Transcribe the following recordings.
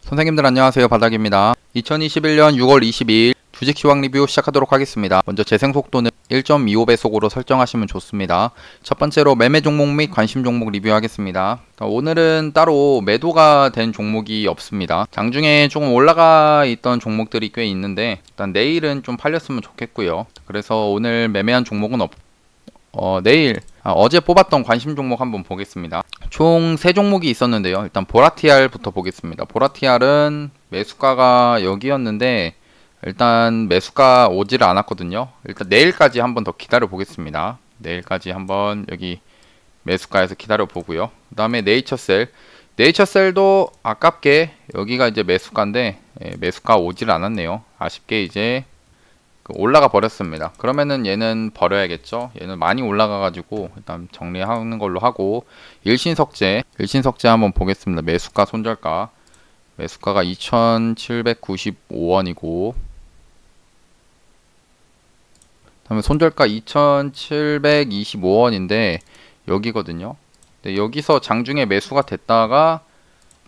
선생님들 안녕하세요. 바닥입니다. 2021년 6월 22일 주식 시황 리뷰 시작하도록 하겠습니다. 먼저 재생 속도는 1.25배속으로 설정하시면 좋습니다. 첫 번째로 매매 종목 및 관심 종목 리뷰하겠습니다. 오늘은 따로 매도가 된 종목이 없습니다. 장중에 조금 올라가 있던 종목들이 꽤 있는데 일단 내일은 좀 팔렸으면 좋겠고요. 그래서 오늘 매매한 종목은 내일 어제 뽑았던 관심 종목 한번 보겠습니다. 총 3종목이 있었는데요. 일단 보라티알부터 보겠습니다. 보라티알은 매수가가 여기였는데 일단 매수가 오지를 않았거든요. 일단 내일까지 한번 더 기다려 보겠습니다. 내일까지 한번 여기 매수가에서 기다려 보고요. 그 다음에 네이처셀도 아깝게 여기가 이제 매수가인데 매수가 오지를 않았네요. 아쉽게 이제 올라가 버렸습니다. 그러면은 얘는 버려야겠죠. 얘는 많이 올라가 가지고 일단 정리하는 걸로 하고, 일신석재 한번 보겠습니다. 매수가 손절가, 매수가가 2,795원이고 그다음에 손절가 2,725원인데 여기거든요. 근데 여기서 장중에 매수가 됐다가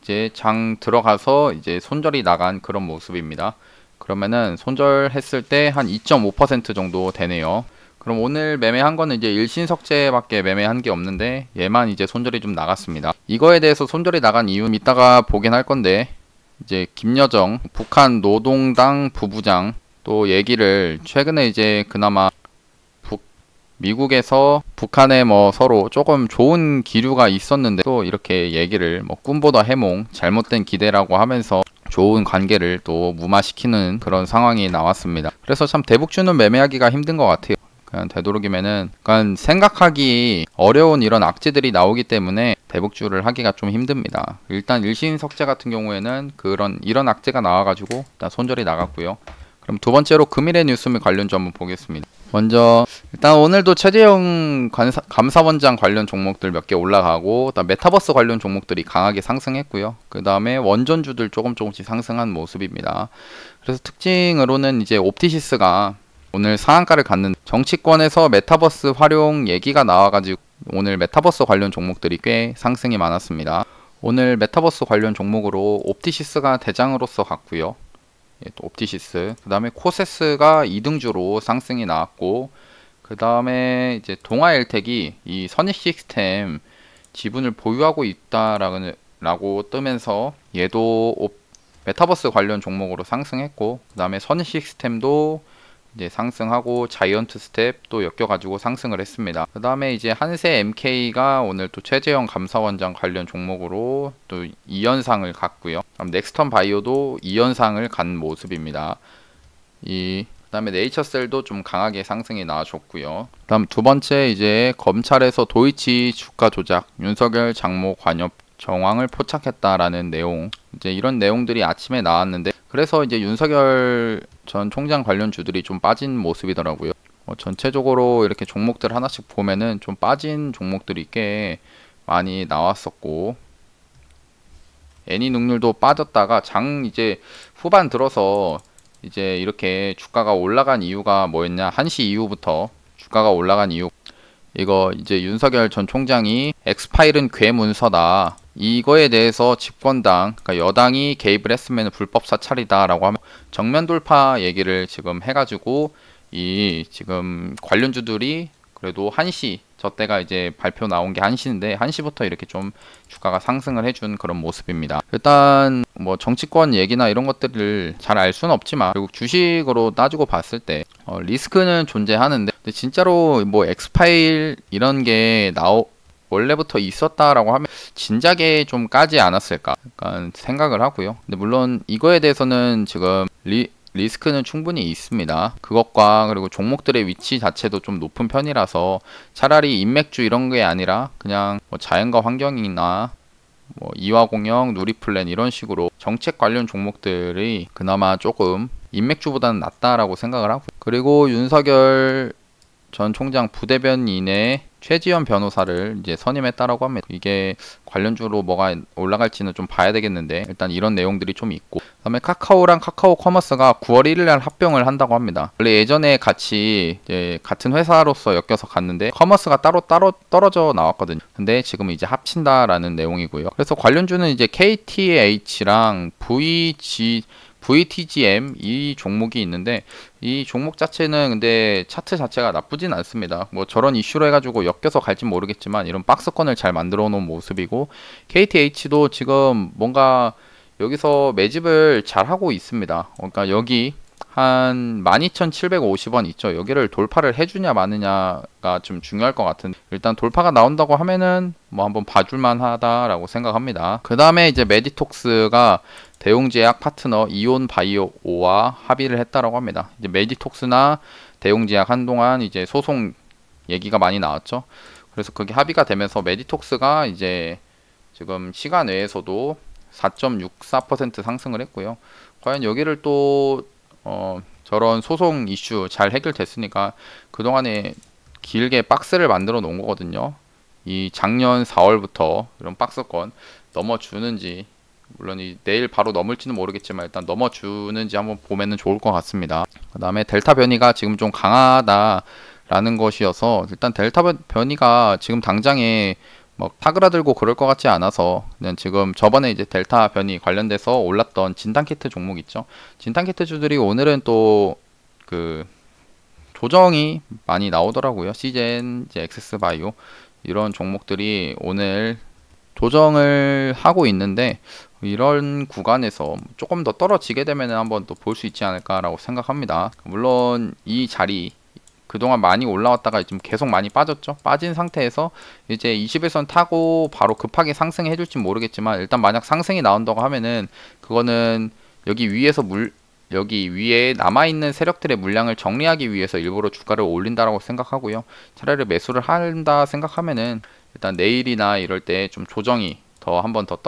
이제 장 들어가서 이제 손절이 나간 그런 모습입니다. 그러면은 손절했을 때 한 2.5% 정도 되네요. 그럼 오늘 매매한 거는 이제 일신석재밖에 매매한 게 없는데 얘만 이제 손절이 좀 나갔습니다. 이거에 대해서 손절이 나간 이유 이따가 보긴 할 건데, 이제 김여정 북한 노동당 부부장 또 얘기를 최근에 이제 그나마 미국에서 북한에 뭐 서로 조금 좋은 기류가 있었는데 또 이렇게 얘기를 뭐 꿈보다 해몽, 잘못된 기대라고 하면서 좋은 관계를 또 무마시키는 그런 상황이 나왔습니다. 그래서 참 대북주는 매매하기가 힘든 것 같아요. 그냥 되도록이면은 그러니까 생각하기 어려운 이런 악재들이 나오기 때문에 대북주를 하기가 좀 힘듭니다. 일단 일신석재 같은 경우에는 이런 악재가 나와가지고 일단 손절이 나갔고요. 그럼 두 번째로 금일의 뉴스 및 관련주 한번 보겠습니다. 먼저 일단 오늘도 최재형 감사원장 관련 종목들 몇 개 올라가고, 그다음 메타버스 관련 종목들이 강하게 상승했고요. 그 다음에 원전주들 조금씩 상승한 모습입니다. 그래서 특징으로는 이제 옵티시스가 오늘 상한가를 갔는데 정치권에서 메타버스 활용 얘기가 나와가지고 오늘 메타버스 관련 종목들이 꽤 상승이 많았습니다. 오늘 메타버스 관련 종목으로 옵티시스가 대장으로서 갔고요. 또 옵티시스, 그 다음에 코세스가 2등주로 상승이 나왔고, 그 다음에 이제 동아엘텍이 이 선익시스템 지분을 보유하고 있다라고 뜨면서 얘도 메타버스 관련 종목으로 상승했고, 그 다음에 선익시스템도 이제 상승하고 자이언트 스텝도 엮여가지고 상승을 했습니다. 그 다음에 이제 한세 MK가 오늘 또 최재형 감사원장 관련 종목으로 또 2연상을 갔고요. 그럼 넥스턴 바이오도 2연상을 간 모습입니다. 그 다음에 네이처셀도 좀 강하게 상승이 나와줬고요. 그 다음 두 번째, 이제 검찰에서 도이치 주가 조작, 윤석열 장모 관여 정황을 포착했다라는 내용, 이제 이런 내용들이 아침에 나왔는데, 그래서 이제 윤석열 전 총장 관련 주들이 좀 빠진 모습이더라고요. 전체적으로 이렇게 종목들 하나씩 보면은 좀 빠진 종목들이 꽤 많이 나왔었고, 애니눅률도 빠졌다가 이제 후반 들어서 이제 이렇게 주가가 올라간 이유가 뭐였냐, 1시 이후부터 주가가 올라간 이유, 이거 이제 윤석열 전 총장이 엑스파일은 괴문서다, 이거에 대해서 집권당, 그러니까 여당이 개입을 했으면 불법 사찰이다 라고 하면 정면 돌파 얘기를 지금 해가지고 지금 관련주들이 그래도 1시, 저 때가 이제 발표 나온 게 1시인데 1시부터 이렇게 좀 주가가 상승을 해준 그런 모습입니다. 일단 뭐 정치권 얘기나 이런 것들을 잘 알 수는 없지만 결국 주식으로 따지고 봤을 때 리스크는 존재하는데, 근데 진짜로 뭐 엑스파일 이런 게 원래부터 있었다라고 하면 진작에 좀 까지 않았을까 약간 생각을 하고요. 근데 물론 이거에 대해서는 지금 리스크는 충분히 있습니다. 그것과 그리고 종목들의 위치 자체도 좀 높은 편이라서 차라리 인맥주 이런 게 아니라 그냥 뭐 자연과 환경이나 뭐 이화공영, 누리플랜 이런 식으로 정책 관련 종목들이 그나마 조금 인맥주보다는 낫다라고 생각을 하고, 그리고 윤석열 전 총장 부대변인의 최지연 변호사를 이제 선임했다라고 합니다. 이게 관련주로 뭐가 올라갈지는 좀 봐야 되겠는데 일단 이런 내용들이 좀 있고, 그다음에 카카오랑 카카오 커머스가 9월 1일 날 합병을 한다고 합니다. 원래 예전에 같이 이제 같은 회사로서 엮여서 갔는데 커머스가 따로 떨어져 나왔거든요. 근데 지금 이제 합친다라는 내용이고요. 그래서 관련주는 이제 KTH랑 VTGM 이 종목이 있는데, 이 종목 자체는 근데 차트 자체가 나쁘진 않습니다. 뭐 저런 이슈로 해가지고 엮여서 갈진 모르겠지만 이런 박스권을 잘 만들어 놓은 모습이고, KTH도 지금 뭔가 여기서 매집을 잘 하고 있습니다. 그러니까 여기 한 12,750원 있죠. 여기를 돌파를 해주냐 마느냐가 좀 중요할 것 같은데, 일단 돌파가 나온다고 하면은 뭐 한번 봐줄만 하다라고 생각합니다. 그 다음에 이제 메디톡스가 대웅제약 파트너 이온바이오와 합의를 했다라고 합니다. 이제 메디톡스나 대웅제약 한동안 이제 소송 얘기가 많이 나왔죠. 그래서 그게 합의가 되면서 메디톡스가 이제 지금 시간 외에서도 4.64% 상승을 했고요. 과연 여기를 또 저런 소송 이슈 잘 해결됐으니까 그동안에 길게 박스를 만들어 놓은 거거든요. 이 작년 4월부터 이런 박스권 넘어주는지, 물론 내일 바로 넘을지는 모르겠지만 일단 넘어주는지 한번 보면은 좋을 것 같습니다. 그 다음에 델타 변이가 지금 좀 강하다라는 것이어서, 일단 델타 변이가 지금 당장에 뭐 타그라들고 그럴 것 같지 않아서, 그냥 지금 저번에 이제 델타 변이 관련돼서 올랐던 진단키트 종목 있죠. 진단키트 주들이 오늘은 또 그 조정이 많이 나오더라고요. 시젠, 이제 엑세스바이오 이런 종목들이 오늘 조정을 하고 있는데, 이런 구간에서 조금 더 떨어지게 되면 한번 또 볼 수 있지 않을까라고 생각합니다. 물론 이 자리 그동안 많이 올라왔다가 지금 계속 많이 빠졌죠. 빠진 상태에서 이제 21선 타고 바로 급하게 상승해 줄지 모르겠지만, 일단 만약 상승이 나온다고 하면은 그거는 여기 위에 남아있는 세력들의 물량을 정리하기 위해서 일부러 주가를 올린다라고 생각하고요. 차라리 매수를 한다 생각하면은 일단 내일이나 이럴 때 좀 조정이 더 한번 더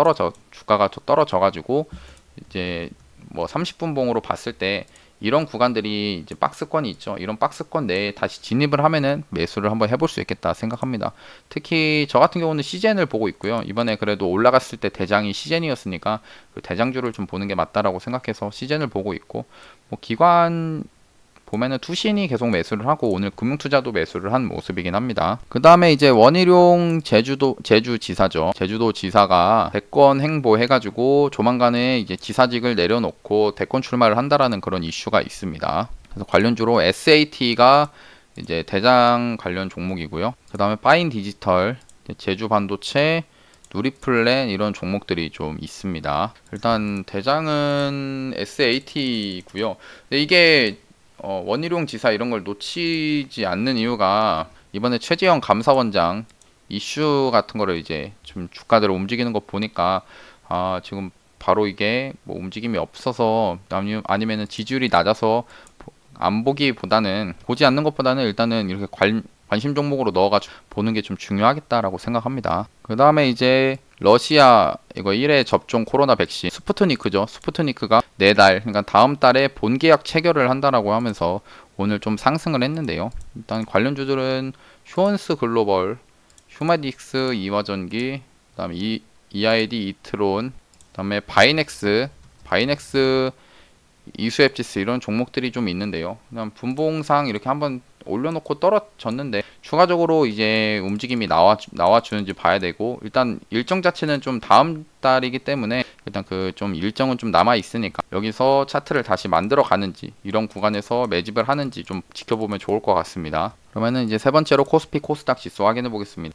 주가가 더 떨어져 가지고 이제 뭐 30분 봉으로 봤을 때 이런 구간들이 이제 박스권이 있죠. 이런 박스권 내에 다시 진입을 하면은 매수를 한번 해볼 수 있겠다 생각합니다. 특히 저 같은 경우는 시젠을 보고 있고요. 이번에 그래도 올라갔을 때 대장이 시젠이었으니까 그 대장주를 좀 보는 게 맞다라고 생각해서 시젠을 보고 있고, 뭐 기관 보면은 투신이 계속 매수를 하고 오늘 금융투자도 매수를 한 모습이긴 합니다. 그 다음에 이제 원희룡 제주지사죠. 제주도지사가 대권 행보 해가지고 조만간에 이제 지사직을 내려놓고 대권 출마를 한다라는 그런 이슈가 있습니다. 그래서 관련주로 SAT가 이제 대장 관련 종목이고요. 그 다음에 파인디지털, 제주반도체, 누리플랜 이런 종목들이 좀 있습니다. 일단 대장은 SAT고요. 근데 이게 원희룡 지사 이런 걸 놓치지 않는 이유가, 이번에 최재형 감사원장 이슈 같은 거를 이제 좀 주가들을 움직이는 거 보니까 지금 바로 이게 뭐 움직임이 없어서 아니면은 지지율이 낮아서 안 보기보다는, 보지 않는 것보다는 일단은 이렇게 관심 종목으로 넣어가지고 보는 게 좀 중요하겠다라고 생각합니다. 그 다음에 이제 러시아 이거 1회 접종 코로나 백신 스푸트니크죠. 스푸트니크가 내달, 그러니까 다음 달에 본계약 체결을 한다라고 하면서 오늘 좀 상승을 했는데요. 일단 관련주들은 휴원스 글로벌, 휴마딕스 이화전기, 그다음에 EID 이트론, 그다음에 바이넥스 이수앱지스 이런 종목들이 좀 있는데요. 그냥 분봉상 이렇게 한번 올려놓고 떨어졌는데 추가적으로 이제 움직임이 나와주는지 봐야 되고, 일단 일정 자체는 좀 다음 달이기 때문에 일단 그 좀 일정은 좀 남아 있으니까 여기서 차트를 다시 만들어 가는지 이런 구간에서 매집을 하는지 좀 지켜보면 좋을 것 같습니다. 그러면은 이제 세 번째로 코스피 코스닥 지수 확인해 보겠습니다.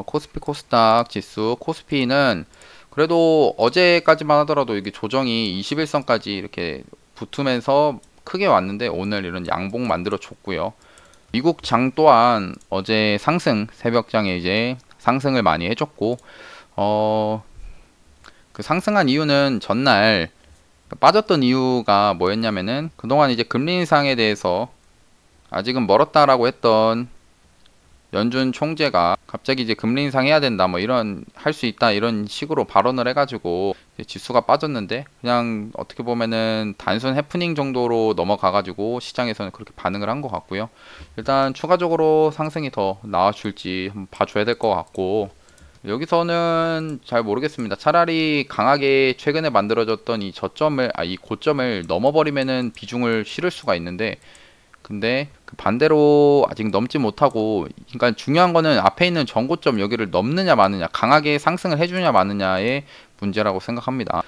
코스피 코스닥 지수, 코스피는 그래도 어제까지만 하더라도 이게 조정이 21선까지 이렇게 붙으면서 크게 왔는데 오늘 이런 양봉 만들어 줬고요. 미국 장 또한 어제 새벽장에 이제 상승을 많이 해줬고, 그 상승한 이유는 전날 빠졌던 이유가 뭐였냐면은 그동안 이제 금리 인상에 대해서 아직은 멀었다라고 했던 연준 총재가 갑자기 이제 금리 인상해야 된다 뭐 이런 할 수 있다 이런 식으로 발언을 해가지고 지수가 빠졌는데, 그냥 어떻게 보면은 단순 해프닝 정도로 넘어가가지고 시장에서는 그렇게 반응을 한 것 같고요. 일단 추가적으로 상승이 더 나와줄지 한번 봐줘야 될 것 같고, 여기서는 잘 모르겠습니다. 차라리 강하게 최근에 만들어졌던 이 저점을 이 고점을 넘어버리면은 비중을 실을 수가 있는데, 근데 그 반대로 아직 넘지 못하고, 그러니까 중요한 거는 앞에 있는 전고점 여기를 넘느냐 마느냐, 강하게 상승을 해주냐 마느냐의 문제라고 생각합니다.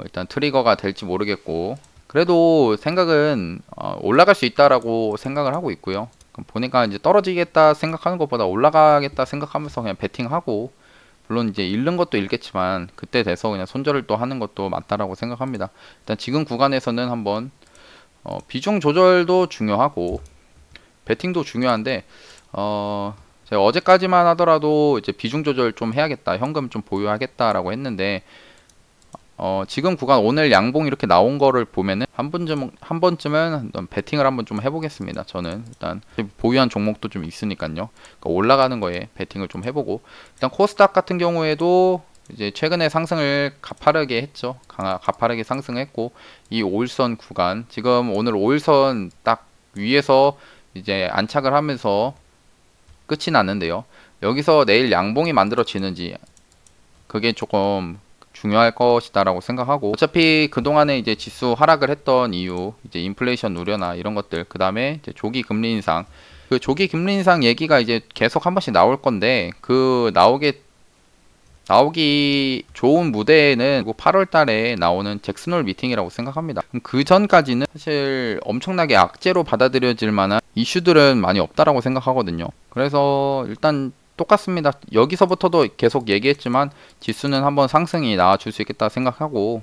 일단 트리거가 될지 모르겠고, 그래도 생각은 올라갈 수 있다라고 생각을 하고 있고요. 보니까 이제 떨어지겠다 생각하는 것보다 올라가겠다 생각하면서 그냥 베팅하고, 물론 이제 잃는 것도 잃겠지만 그때 돼서 그냥 손절을 또 하는 것도 맞다라고 생각합니다. 일단 지금 구간에서는 한번 비중 조절도 중요하고 베팅도 중요한데, 제가 어제까지만 하더라도 이제 비중 조절 좀 해야겠다, 현금 좀 보유하겠다라고 했는데, 지금 구간 오늘 양봉 이렇게 나온 거를 보면은 한 번쯤은 베팅을 한번 좀 해보겠습니다. 저는 일단 보유한 종목도 좀 있으니까요. 그러니까 올라가는 거에 베팅을 좀 해보고, 일단 코스닥 같은 경우에도 이제 최근에 상승을 가파르게 했죠. 가파르게 상승했고, 이 5일선 구간, 지금 오늘 5일선 딱 위에서 이제 안착을 하면서 끝이 났는데요. 여기서 내일 양봉이 만들어지는지 그게 조금 중요할 것이다라고 생각하고, 어차피 그동안에 이제 지수 하락을 했던 이유, 이제 인플레이션 우려나 이런 것들, 그 다음에 이제 조기 금리 인상, 그 조기 금리 인상 얘기가 이제 계속 한 번씩 나올 건데, 그 나오기 좋은 무대에는 8월 달에 나오는 잭슨홀 미팅이라고 생각합니다. 그 전까지는 사실 엄청나게 악재로 받아들여질 만한 이슈들은 많이 없다라고 생각하거든요. 그래서 일단 똑같습니다. 여기서부터도 계속 얘기했지만 지수는 한번 상승이 나와줄 수 있겠다 생각하고,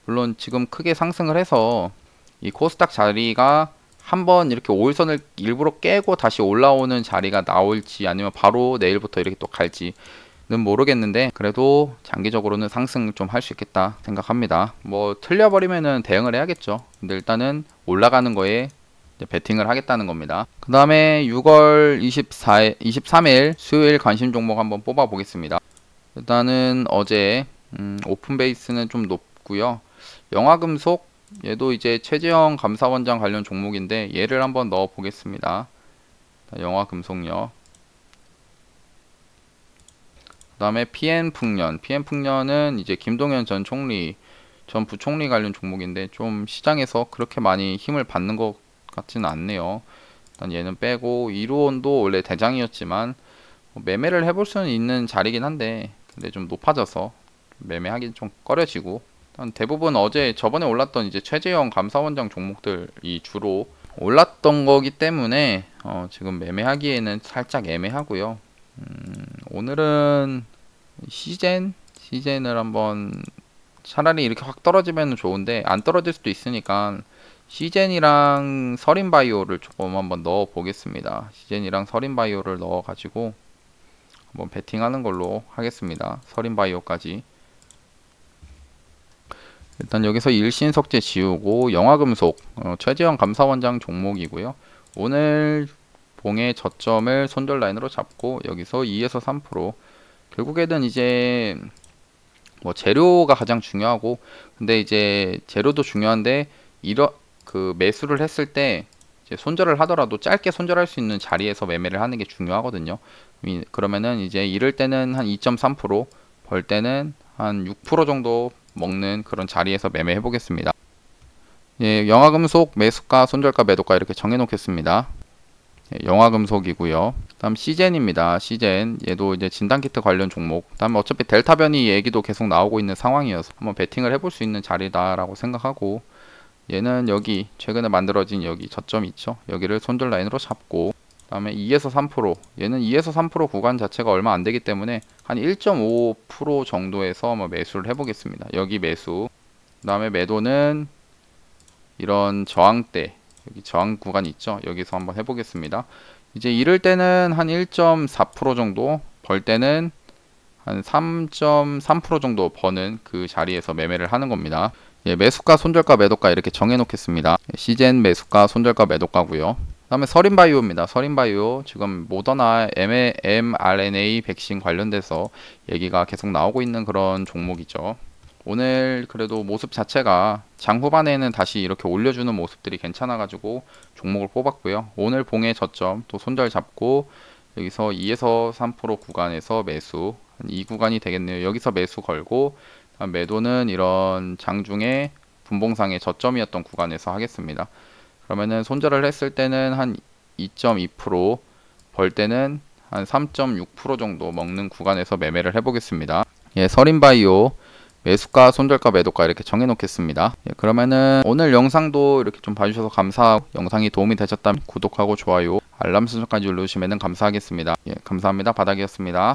물론 지금 크게 상승을 해서 이 코스닥 자리가 한번 이렇게 5일선을 일부러 깨고 다시 올라오는 자리가 나올지, 아니면 바로 내일부터 이렇게 또 갈지는 모르겠는데, 그래도 장기적으로는 상승 좀 할 수 있겠다 생각합니다. 뭐 틀려버리면은 대응을 해야겠죠. 근데 일단은 올라가는 거에 베팅을 하겠다는 겁니다. 그 다음에 6월 23일 수요일 관심 종목 한번 뽑아 보겠습니다. 일단은 어제 오픈 베이스는 좀 높고요. 영화금속, 얘도 이제 최재형 감사원장 관련 종목인데 얘를 한번 넣어 보겠습니다. 영화금속요. 그 다음에 PN풍년은 이제 김동연 전 부총리 관련 종목인데 좀 시장에서 그렇게 많이 힘을 받는 것 같지는 않네요. 일단 얘는 빼고, 이루온도 원래 대장이었지만 매매를 해볼 수는 있는 자리긴 한데, 근데 좀 높아져서 매매하기 좀 꺼려지고, 일단 대부분 저번에 올랐던 이제 최재형 감사원장 종목들이 주로 올랐던 거기 때문에 지금 매매하기에는 살짝 애매하고요. 오늘은 시젠을 한번, 차라리 이렇게 확 떨어지면 좋은데 안 떨어질 수도 있으니까 시젠이랑 서린바이오를 조금 한번 넣어 보겠습니다. 시젠이랑 서린바이오를 넣어 가지고 한번 베팅하는 걸로 하겠습니다. 서린바이오까지. 일단 여기서 일신석재 지우고, 영화금속 최재형 감사원장 종목이고요. 오늘 봉의 저점을 손절 라인으로 잡고 여기서 2에서 3%, 결국에는 이제 뭐 재료가 가장 중요하고, 근데 이제 재료도 중요한데 그 매수를 했을 때 이제 손절을 하더라도 짧게 손절할 수 있는 자리에서 매매를 하는 게 중요하거든요. 그러면은 이제 이럴 때는 한 2.3%, 벌 때는 한 6% 정도 먹는 그런 자리에서 매매해 보겠습니다. 예, 영화금속 매수가, 손절가, 매도가 이렇게 정해 놓겠습니다. 예, 영화금속이고요. 다음 시젠입니다. 시젠, 얘도 이제 진단키트 관련 종목. 다음에 어차피 델타 변이 얘기도 계속 나오고 있는 상황이어서 한번 베팅을 해볼 수 있는 자리다라고 생각하고, 얘는 여기 최근에 만들어진 여기 저점 있죠, 여기를 손절 라인으로 잡고, 다음에 2에서 3%, 얘는 2에서 3% 구간 자체가 얼마 안 되기 때문에 한 1.5% 정도에서 한번 매수를 해보겠습니다. 여기 매수. 그 다음에 매도는 이런 저항대, 여기 저항 구간 있죠, 여기서 한번 해보겠습니다. 이제 이럴 때는 한 1.4% 정도, 벌 때는 한 3.3% 정도 버는 그 자리에서 매매를 하는 겁니다. 예, 매수가, 손절가, 매도가 이렇게 정해 놓겠습니다. 시젠 매수가, 손절가, 매도가고요. 다음에 서린바이오입니다. 서린바이오 지금 모더나 mRNA 백신 관련돼서 얘기가 계속 나오고 있는 그런 종목이죠. 오늘 그래도 모습 자체가 장 후반에는 다시 이렇게 올려주는 모습들이 괜찮아가지고 종목을 뽑았고요. 오늘 봉의 저점 또 손절 잡고 여기서 2에서 3% 구간에서 매수, 한 이 구간이 되겠네요. 여기서 매수 걸고 매도는 이런 장중에 분봉상의 저점이었던 구간에서 하겠습니다. 그러면은 손절을 했을 때는 한 2.2%, 벌 때는 한 3.6% 정도 먹는 구간에서 매매를 해보겠습니다. 예, 서린바이오 매수가, 손절가, 매도가 이렇게 정해 놓겠습니다. 예, 그러면은 오늘 영상도 이렇게 좀 봐주셔서 감사하고, 영상이 도움이 되셨다면 구독하고 좋아요, 알람 설정까지 눌러주시면 감사하겠습니다. 예, 감사합니다. 바닥이었습니다.